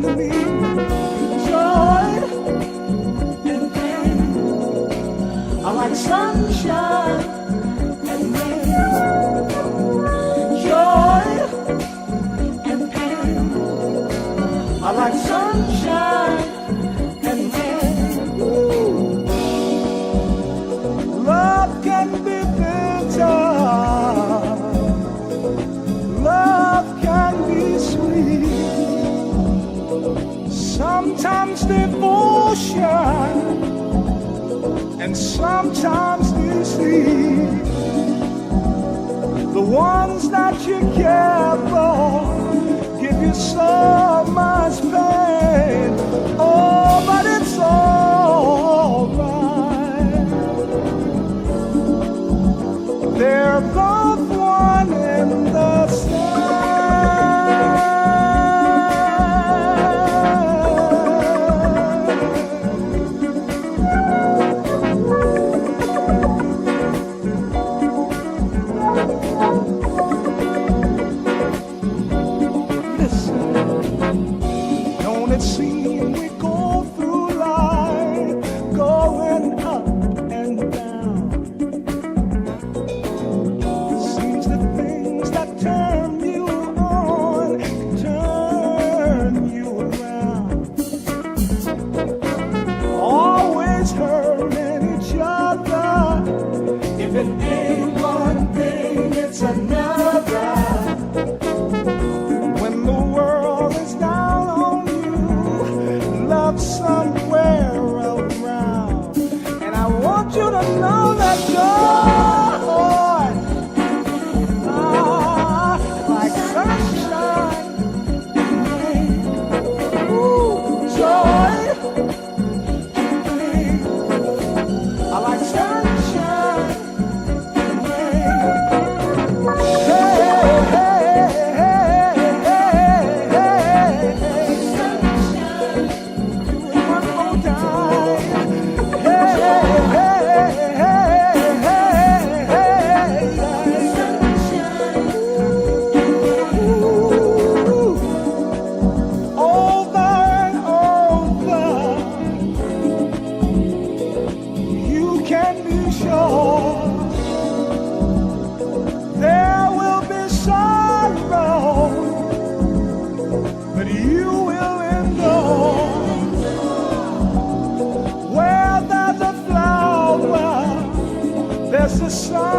to me. Joy and pain are like sunshine and rain. Joy and pain are like sunshine and rain. Ooh. Love can be bitter. Love can be sweet. Sometimes devotion and sometimes deceit. The ones that you care for give you so much pain. Oh, but it's all right. They're both one and the same. Don't it seem we go through life going up and down? Seems the things that turn you on turn you around. Always hurting each other. If it ain't one thing, it's another. When the world is down on you, love somewhere around. And I want you to know that joy, like sunshine and rain. Ooh, joy and rain are like sunshine and rain. Hey, hey, hey, hey, hey, sunshine. Do it one more time. Hey, hey, hey, hey, hey, sunshine. Ooh, over and over, you can be sure there will be sorrow, but you will endure. Where there's a flower, there's a sun.